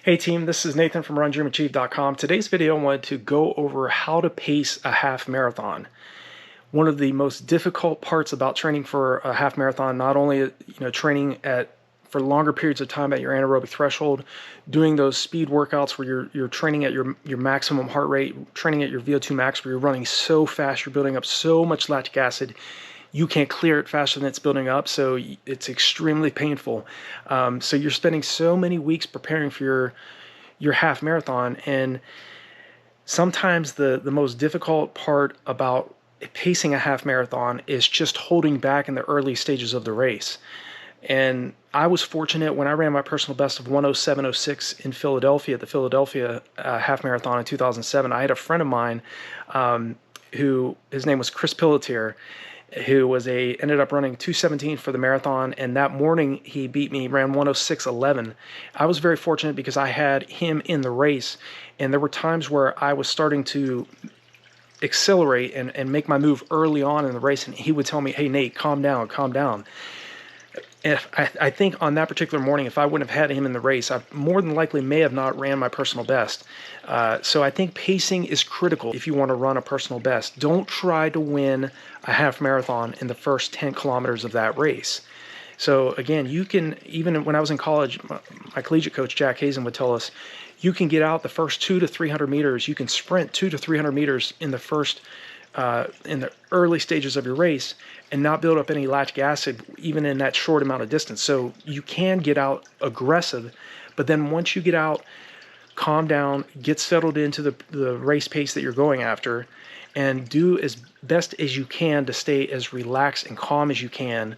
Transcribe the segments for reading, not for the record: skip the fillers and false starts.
Hey team, this is Nathan from RunDreamAchieve.com. Today's video I wanted to go over how to pace a half marathon. One of the most difficult parts about training for a half marathon, not only training for longer periods of time at your anaerobic threshold, doing those speed workouts where you're training at your maximum heart rate, training at your VO2 max where you're running so fast, you're building up so much lactic acid, you can't clear it faster than it's building up, so it's extremely painful. So you're spending so many weeks preparing for your half marathon, and sometimes the most difficult part about pacing a half marathon is just holding back in the early stages of the race. And I was fortunate when I ran my personal best of 1:07:06 in Philadelphia at the Philadelphia half marathon in 2007. I had a friend of mine who, his name was Chris Pilletier, who ended up running 2:17 for the marathon, and that morning he beat me, ran 1:06:11. I was very fortunate because I had him in the race, and there were times where I was starting to accelerate and make my move early on in the race, and he would tell me, "Hey Nate, calm down, calm down." I think on that particular morning, if I wouldn't have had him in the race, I more than likely may have not ran my personal best. So I think pacing is critical if you want to run a personal best. Don't try to win a half marathon in the first 10 kilometers of that race. So again, you can, even when I was in college, my collegiate coach, Jack Hazen, would tell us, you can get out the first 200 to 300 meters. You can sprint 200 to 300 meters in the early stages of your race and not build up any lactic acid even in that short amount of distance. So you can get out aggressive, but then once you get out, calm down, get settled into the race pace that you're going after, and do as best as you can to stay as relaxed and calm as you can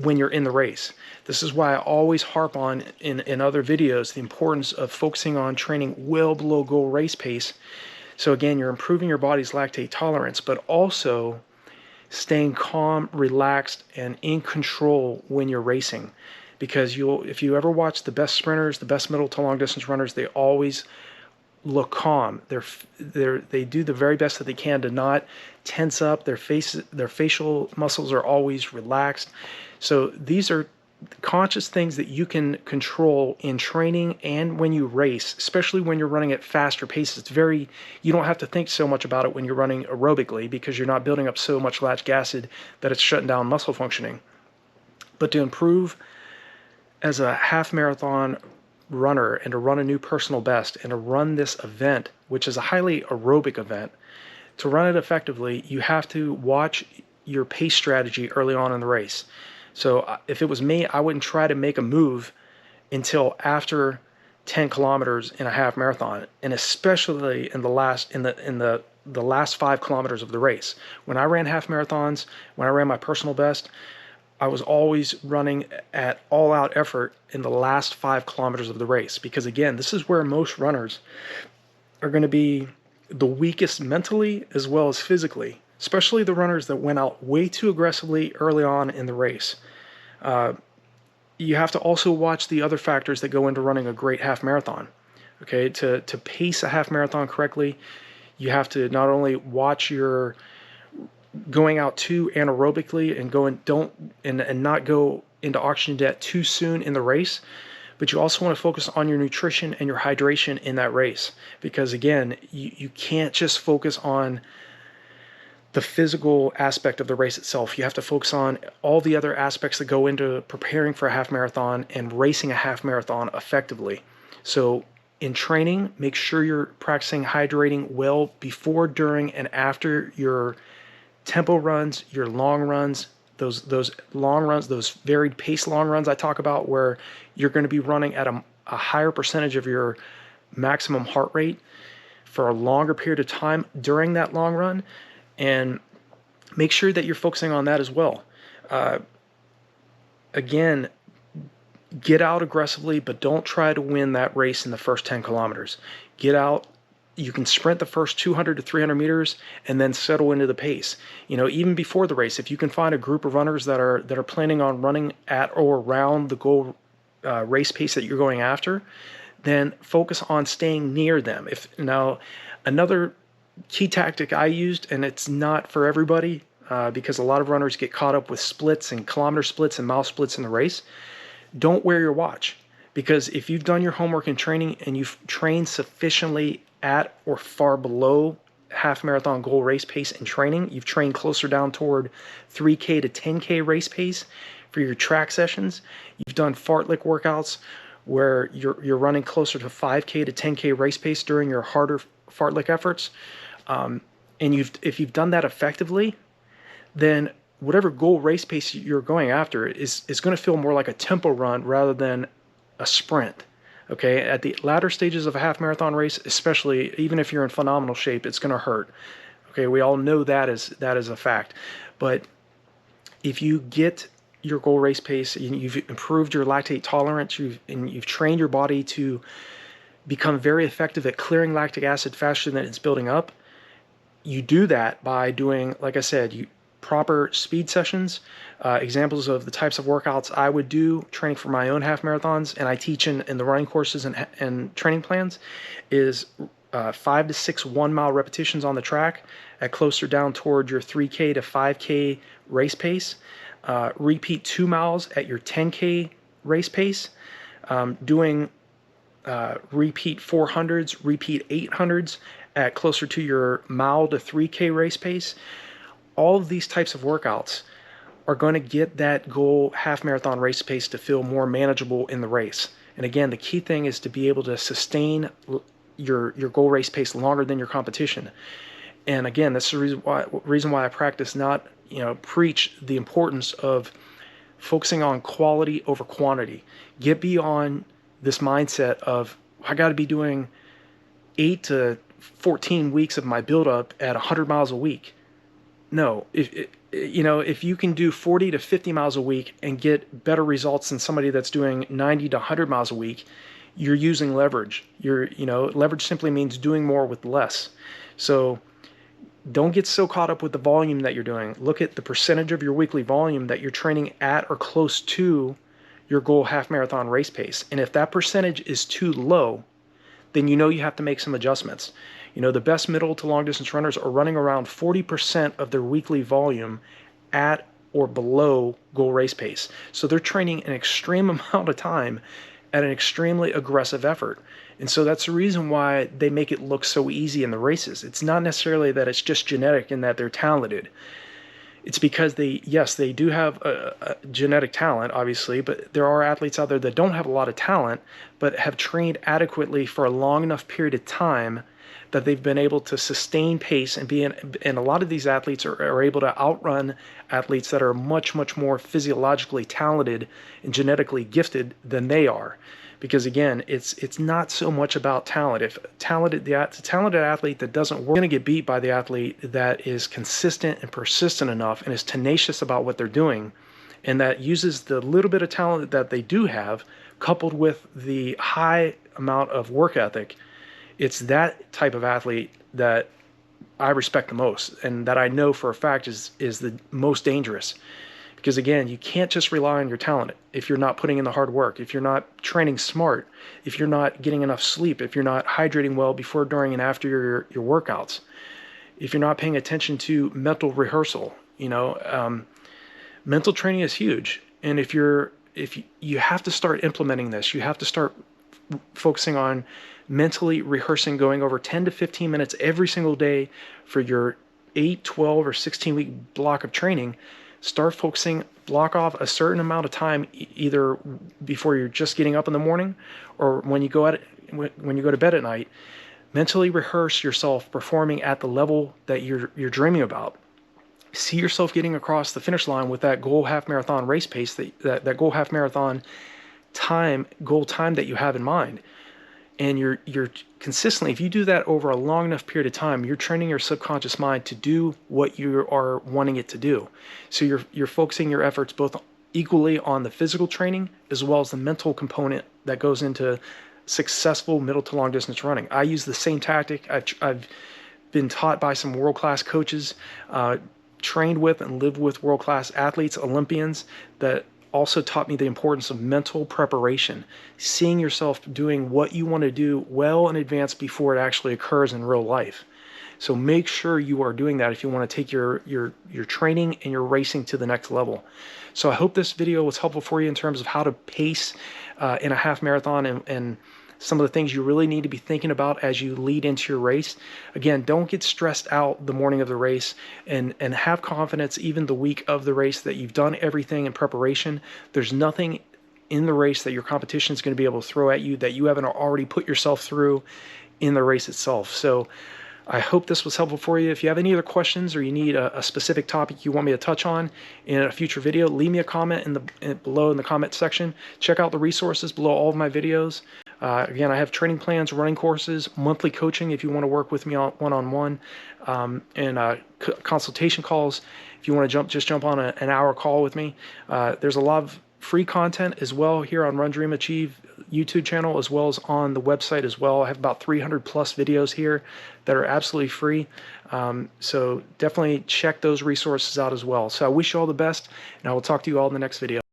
when you're in the race. This is why I always harp on in other videos the importance of focusing on training well below goal race pace. So again, you're improving your body's lactate tolerance, but also staying calm, relaxed, and in control when you're racing. Because if you ever watch the best sprinters, the best middle to long distance runners, they always look calm. They do the very best that they can to not tense up. Their facial muscles are always relaxed. So these are conscious things that you can control in training and when you race, especially when you're running at faster paces. You don't have to think so much about it when you're running aerobically because you're not building up so much lactic acid that it's shutting down muscle functioning. But to improve as a half marathon runner and to run a new personal best and to run this event, which is a highly aerobic event, to run it effectively, you have to watch your pace strategy early on in the race. So if it was me, I wouldn't try to make a move until after 10 kilometers in a half marathon, and especially in the last 5 kilometers of the race. When I ran half marathons, when I ran my personal best, I was always running at all-out effort in the last 5 kilometers of the race, because again, this is where most runners are going to be the weakest mentally as well as physically, especially the runners that went out way too aggressively early on in the race. You have to also watch the other factors that go into running a great half marathon. Okay, to pace a half marathon correctly, you have to not only watch your going out too anaerobically and not go into oxygen debt too soon in the race, but you also want to focus on your nutrition and your hydration in that race, because again, you can't just focus on the physical aspect of the race itself. You have to focus on all the other aspects that go into preparing for a half marathon and racing a half marathon effectively. So in training, make sure you're practicing hydrating well before, during, and after your tempo runs, your long runs, those long runs, those varied pace long runs I talk about, where you're going to be running at a higher percentage of your maximum heart rate for a longer period of time during that long run. And make sure that you're focusing on that as well. Again, get out aggressively, but don't try to win that race in the first 10 kilometers. Get out. You can sprint the first 200 to 300 meters and then settle into the pace. Even before the race, if you can find a group of runners that are planning on running at or around the goal race pace that you're going after, then focus on staying near them. Another key tactic I used, and it's not for everybody because a lot of runners get caught up with splits and kilometer splits and mile splits in the race. Don't wear your watch. Because if you've done your homework in training and you've trained sufficiently at or far below half marathon goal race pace in training, you've trained closer down toward 3K to 10K race pace for your track sessions, you've done fartlek workouts where you're running closer to 5K to 10K race pace during your harder fartlek efforts, and if you've done that effectively, then whatever goal race pace you're going after is going to feel more like a tempo run rather than a sprint. Okay, at the latter stages of a half marathon race, especially even if you're in phenomenal shape, it's going to hurt. Okay, we all know that is a fact. But if you get your goal race pace, you've improved your lactate tolerance, you've trained your body to become very effective at clearing lactic acid faster than it's building up. You do that by doing, like I said, proper speed sessions. Examples of the types of workouts I would do training for my own half marathons, and I teach in the running courses and training plans, is 5 to 6 1-mile repetitions on the track at closer down toward your 3K to 5K race pace. Repeat 2 miles at your 10K race pace. Doing repeat 400s, repeat 800s at closer to your mile to 3K race pace. All of these types of workouts are going to get that goal half marathon race pace to feel more manageable in the race. And again, the key thing is to be able to sustain your goal race pace longer than your competition. And again, that's the reason why I practice not, preach the importance of focusing on quality over quantity. Get beyond this mindset of, I got to be doing 8 to 14 weeks of my buildup at 100 miles a week. No, if you can do 40 to 50 miles a week and get better results than somebody that's doing 90 to 100 miles a week, you're using leverage. Leverage simply means doing more with less. So don't get so caught up with the volume that you're doing. Look at the percentage of your weekly volume that you're training at or close to your goal half marathon race pace. And if that percentage is too low, then you have to make some adjustments. The best middle to long distance runners are running around 40% of their weekly volume at or below goal race pace. So they're training an extreme amount of time at an extremely aggressive effort. And so that's the reason why they make it look so easy in the races. It's not necessarily that it's just genetic and that they're talented. It's because they do have a genetic talent, obviously, but there are athletes out there that don't have a lot of talent, but have trained adequately for a long enough period of time that they've been able to sustain pace and and a lot of these athletes are able to outrun athletes that are much, much more physiologically talented and genetically gifted than they are. Because again, it's not so much about talent. If the talented athlete that doesn't work, going to get beat by the athlete that is consistent and persistent enough and is tenacious about what they're doing, and that uses the little bit of talent that they do have, coupled with the high amount of work ethic. It's that type of athlete that I respect the most, and that I know for a fact is the most dangerous. Because again, you can't just rely on your talent if you're not putting in the hard work, if you're not training smart, if you're not getting enough sleep, if you're not hydrating well before, during, and after your workouts, if you're not paying attention to mental rehearsal. Mental training is huge, and if you have to start implementing this, you have to start focusing on mentally rehearsing, going over 10 to 15 minutes every single day for your 8, 12, or 16-week block of training. Start focusing, block off a certain amount of time, either before you're just getting up in the morning or when you go to bed at night. Mentally rehearse yourself performing at the level that you're dreaming about. See yourself getting across the finish line with that goal half marathon race pace, that goal half marathon goal time that you have in mind. And you're consistently, if you do that over a long enough period of time, you're training your subconscious mind to do what you are wanting it to do. So you're focusing your efforts both equally on the physical training as well as the mental component that goes into successful middle to long distance running. I use the same tactic. I've been taught by some world-class coaches, trained with and lived with world-class athletes, Olympians, that also taught me the importance of mental preparation, seeing yourself doing what you want to do well in advance before it actually occurs in real life. So make sure you are doing that if you want to take your training and your racing to the next level. So I hope this video was helpful for you in terms of how to pace in a half marathon, and some of the things you really need to be thinking about as you lead into your race. Again, don't get stressed out the morning of the race, and have confidence even the week of the race that you've done everything in preparation. There's nothing in the race that your competition is going to be able to throw at you that you haven't already put yourself through in the race itself. So I hope this was helpful for you. If you have any other questions or you need a specific topic you want me to touch on in a future video, leave me a comment below in the comment section. Check out the resources below all of my videos. Again, I have training plans, running courses, monthly coaching if you want to work with me one-on-one, and consultation calls if you want to just jump on an hour call with me. There's a lot of free content as well here on RunDreamAchieve YouTube channel, as well as on the website as well. I have about 300 plus videos here that are absolutely free. So definitely check those resources out as well. So I wish you all the best, and I will talk to you all in the next video.